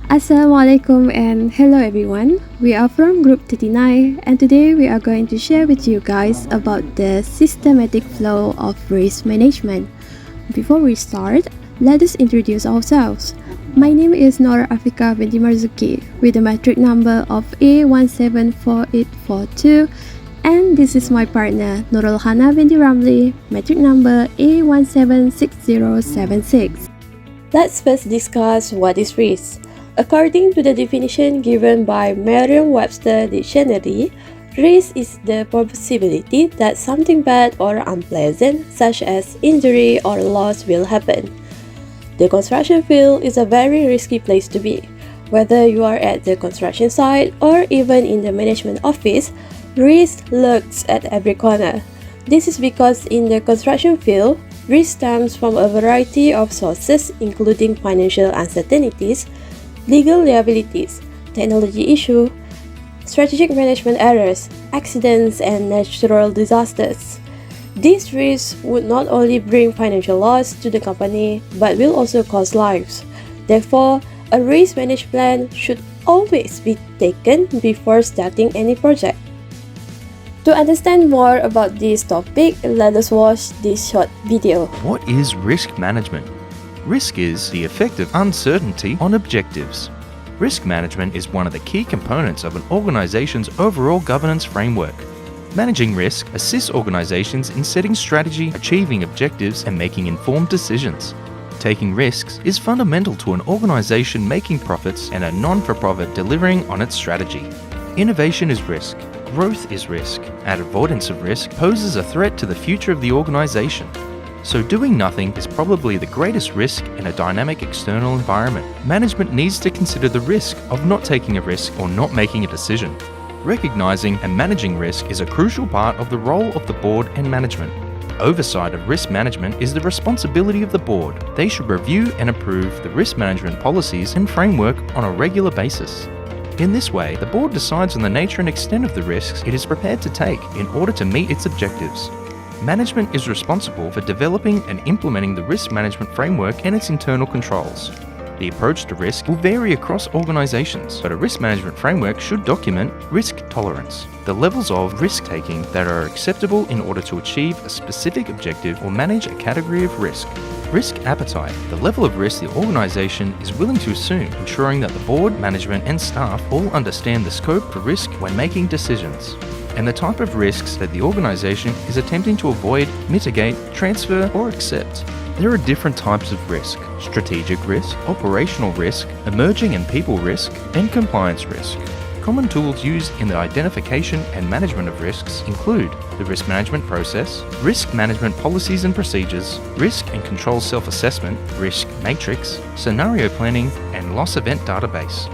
Assalamualaikum and hello everyone. We are from Group 39 and today we are going to share with you guys about the systematic flow of risk management. Before we start, let us introduce ourselves. My name is Nora Afika binti Marzuki with the metric number of A174842 and this is my partner Nurul Hana binti Ramli, metric number A176076. Let's first discuss what is risk. According to the definition given by Merriam-Webster Dictionary, risk is the possibility that something bad or unpleasant, such as injury or loss, will happen. The construction field is a very risky place to be. Whether you are at the construction site or even in the management office, risk lurks at every corner. This is because in the construction field, risk stems from a variety of sources, including financial uncertainties, legal liabilities, technology issues, strategic management errors, accidents, and natural disasters. These risks would not only bring financial loss to the company, but will also cost lives. Therefore, a risk management plan should always be taken before starting any project. To understand more about this topic, let us watch this short video. What is risk management? Risk is the effect of uncertainty on objectives. Risk management is one of the key components of an organization's overall governance framework. Managing risk assists organizations in setting strategy, achieving objectives, and making informed decisions. Taking risks is fundamental to an organization making profits and a non-for-profit delivering on its strategy. Innovation is risk. Growth is risk, and avoidance of risk poses a threat to the future of the organization. So doing nothing is probably the greatest risk in a dynamic external environment. Management needs to consider the risk of not taking a risk or not making a decision. Recognizing and managing risk is a crucial part of the role of the board and management. Oversight of risk management is the responsibility of the board. They should review and approve the risk management policies and framework on a regular basis. In this way, the board decides on the nature and extent of the risks it is prepared to take in order to meet its objectives. Management is responsible for developing and implementing the risk management framework and its internal controls. The approach to risk will vary across organizations, but a risk management framework should document risk tolerance, the levels of risk-taking that are acceptable in order to achieve a specific objective or manage a category of risk. Risk appetite, the level of risk the organization is willing to assume, ensuring that the board, management, and staff all understand the scope for risk when making decisions, and the type of risks that the organization is attempting to avoid, mitigate, transfer, or accept. There are different types of risk: strategic risk, operational risk, emerging and people risk, and compliance risk. Common tools used in the identification and management of risks include the risk management process, risk management policies and procedures, risk and control self-assessment, risk matrix, scenario planning, and loss event database.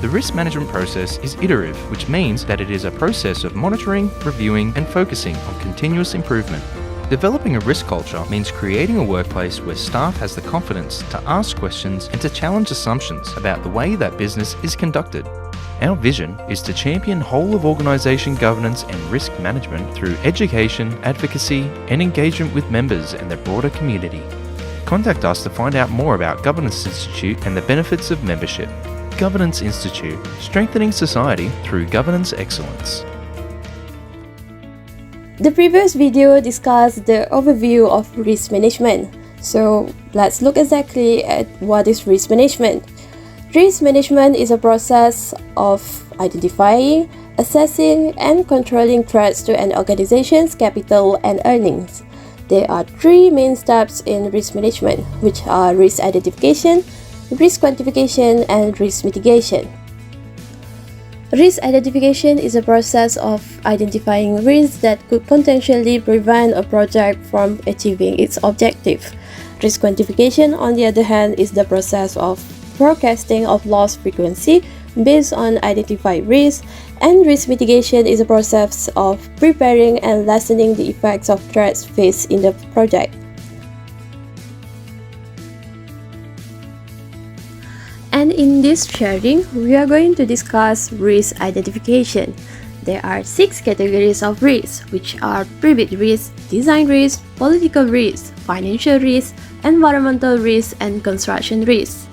The risk management process is iterative, which means that it is a process of monitoring, reviewing, and focusing on continuous improvement. Developing a risk culture means creating a workplace where staff has the confidence to ask questions and to challenge assumptions about the way that business is conducted. Our vision is to champion whole-of-organisation governance and risk management through education, advocacy, and engagement with members and the broader community. Contact us to find out more about Governance Institute and the benefits of membership. Governance Institute, strengthening society through governance excellence. The previous video discussed the overview of risk management. So let's look exactly at what is risk management. Risk management is a process of identifying, assessing, and controlling threats to an organization's capital and earnings. There are three main steps in risk management, which are risk identification, risk quantification, and risk mitigation. Risk identification is a process of identifying risks that could potentially prevent a project from achieving its objective. Risk quantification, on the other hand, is the process of forecasting of loss frequency based on identified risks, and risk mitigation is a process of preparing and lessening the effects of threats faced in the project. And in this sharing, we are going to discuss risk identification. There are 6 categories of risk, which are private risk, design risk, political risk, financial risk, environmental risk, and construction risk.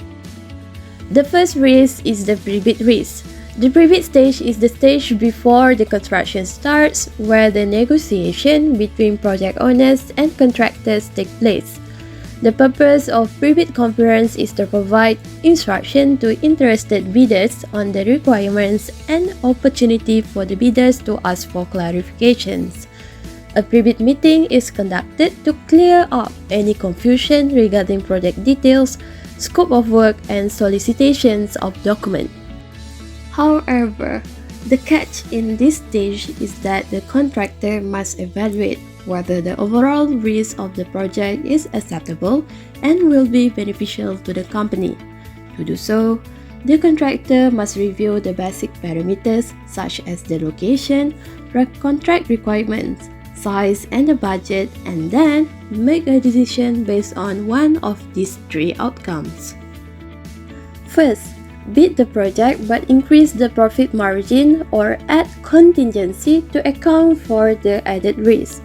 The first risk is the pre-bid risk. The pre-bid stage is the stage before the construction starts, where the negotiation between project owners and contractors take place. The purpose of pre-bid conference is to provide instruction to interested bidders on the requirements and opportunity for the bidders to ask for clarifications. A pre-bid meeting is conducted to clear up any confusion regarding project details, scope of work, and solicitations of documents. However, the catch in this stage is that the contractor must evaluate whether the overall risk of the project is acceptable and will be beneficial to the company. To do so, the contractor must review the basic parameters such as the location, contract requirements, size, and the budget, and then make a decision based on one of these three outcomes. First, bid the project but increase the profit margin or add contingency to account for the added risk.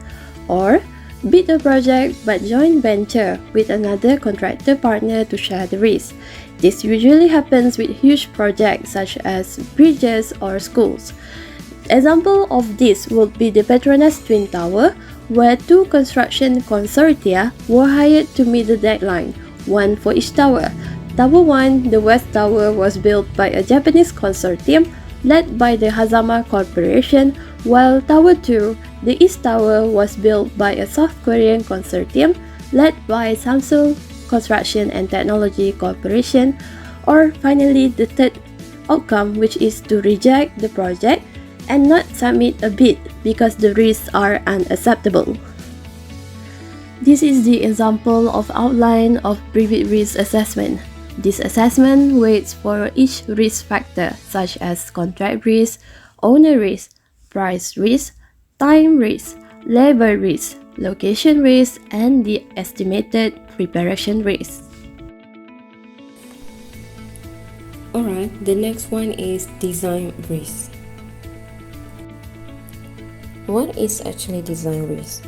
Or bid the project but joint venture with another contractor partner to share the risk. This usually happens with huge projects such as bridges or schools. Example of this would be the Petronas Twin Tower, where two construction consortia were hired to meet the deadline, one for each tower. Tower 1, the West Tower, was built by a Japanese consortium led by the Hazama Corporation, while Tower 2, the East Tower, was built by a South Korean consortium led by Samsung Construction and Technology Corporation. Or finally, the third outcome, which is to reject the project and not submit a bid because the risks are unacceptable. This is the example of outline of pre-bid risk assessment. This assessment weights for each risk factor such as contract risk, owner risk, price risk, time risk, labor risk, location risk, and the estimated preparation risk. Alright, the next one is design risk. What is actually design risk?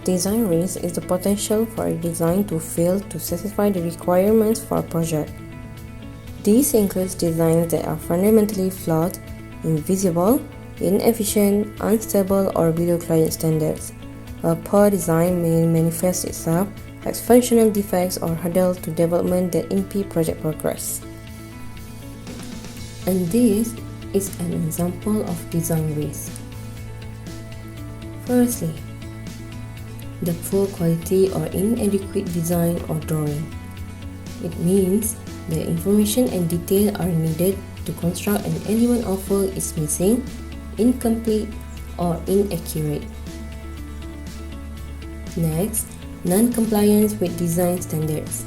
Design risk is the potential for a design to fail to satisfy the requirements for a project. This includes designs that are fundamentally flawed, invisible, inefficient, unstable, or below client standards. A poor design may manifest itself as functional defects or hurdle to development that impede project progress. And this is an example of design risk. Firstly, the poor quality or inadequate design or drawing. It means the information and detail are needed to construct an element offer is missing, incomplete, or inaccurate. Next, non-compliance with design standards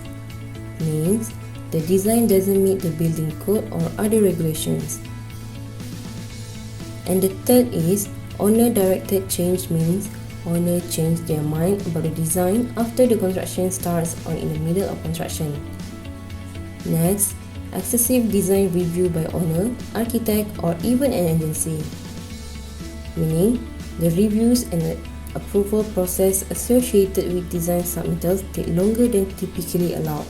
means the design doesn't meet the building code or other regulations. And the third is owner-directed change means owner change their mind about the design after the construction starts or in the middle of construction. Next, excessive design review by owner, architect, or even an agency, meaning the reviews and the approval process associated with design submittals take longer than typically allowed.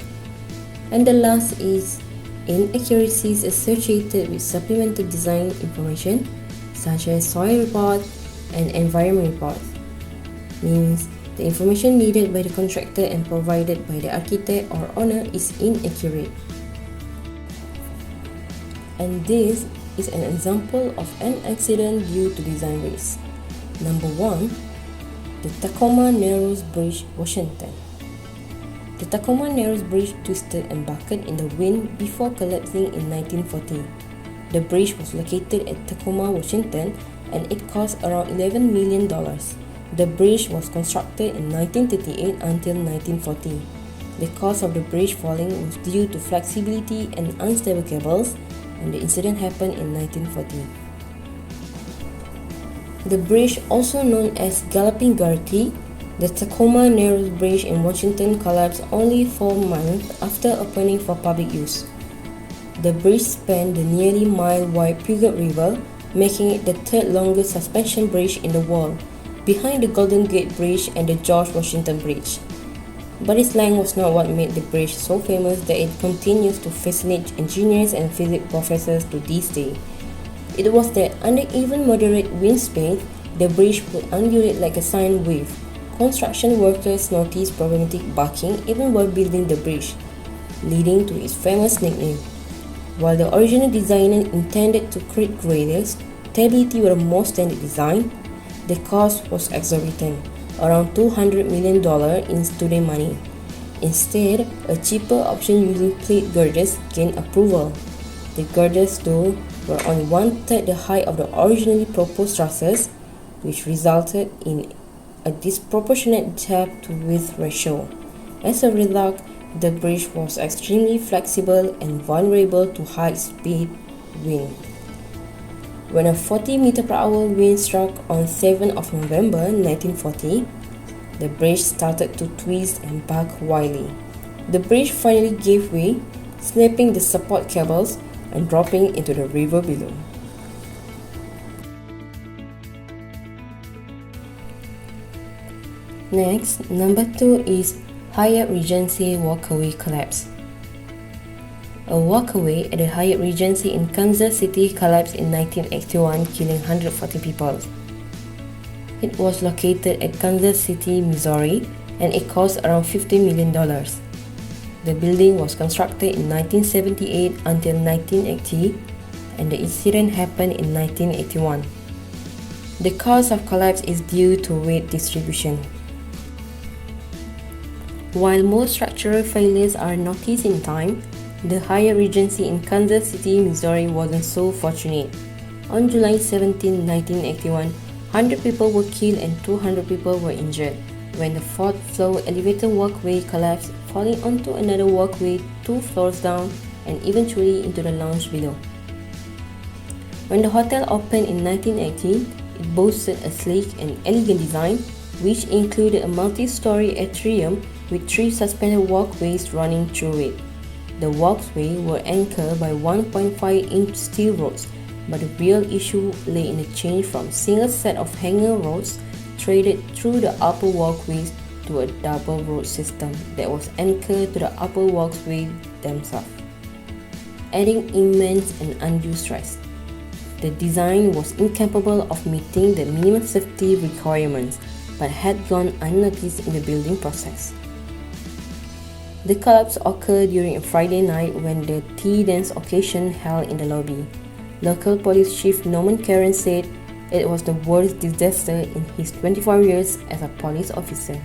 And the last is inaccuracies associated with supplemental design information such as soil reports and environment reports, means the information needed by the contractor and provided by the architect or owner is inaccurate. And this is an example of an accident due to design risk. Number 1, the Tacoma Narrows Bridge, Washington. The Tacoma Narrows Bridge twisted and buckled in the wind before collapsing in 1940. The bridge was located at Tacoma, Washington, and it cost around $11 million. The bridge was constructed in 1938 until 1940. The cause of the bridge falling was due to flexibility and unstable cables, and the incident happened in 1940. The bridge, also known as Galloping Gertie, the Tacoma Narrows Bridge in Washington, collapsed only 4 months after opening for public use. The bridge spanned the nearly mile-wide Puget River, making it the third longest suspension bridge in the world, behind the Golden Gate Bridge and the George Washington Bridge. But its length was not what made the bridge so famous that it continues to fascinate engineers and physics professors to this day. It was that under even moderate wind speed, the bridge would undulate like a sine wave. Construction workers noticed problematic bucking even while building the bridge, leading to its famous nickname. While the original designer intended to create greater stability with a more standard design, the cost was exorbitant, around $200 million in student money. Instead, a cheaper option using plate girders gained approval. The girders, though, were only one-third the height of the originally proposed trusses, which resulted in a disproportionate depth to width ratio. As a result, the bridge was extremely flexible and vulnerable to high-speed wind. When a 40 mph wind struck on 7th of November 1940, the bridge started to twist and buck wildly. The bridge finally gave way, snapping the support cables and dropping into the river below. Next, number 2 is Hyatt Regency walkway collapse. A walkway at the Hyatt Regency in Kansas City collapsed in 1981, killing 140 people. It was located at Kansas City, Missouri, and it cost around $50 million. The building was constructed in 1978 until 1980, and the incident happened in 1981. The cause of collapse is due to weight distribution. While most structural failures are noticed in time, the Hyatt Regency in Kansas City, Missouri wasn't so fortunate. On July 17, 1981, 100 people were killed and 200 people were injured when the fourth floor elevator walkway collapsed, falling onto another walkway 2 floors down and eventually into the lounge below. When the hotel opened in 1980, it boasted a sleek and elegant design, which included a multi-story atrium with 3 suspended walkways running through it. The walkways were anchored by 1.5-inch steel rods, but the real issue lay in the change from a single set of hanger rods threaded through the upper walkways to a double rod system that was anchored to the upper walkway themselves, adding immense and undue stress. The design was incapable of meeting the minimum safety requirements, but had gone unnoticed in the building process. The collapse occurred during a Friday night when the tea dance occasion held in the lobby. Local police chief Norman Karen said it was the worst disaster in his 24 years as a police officer.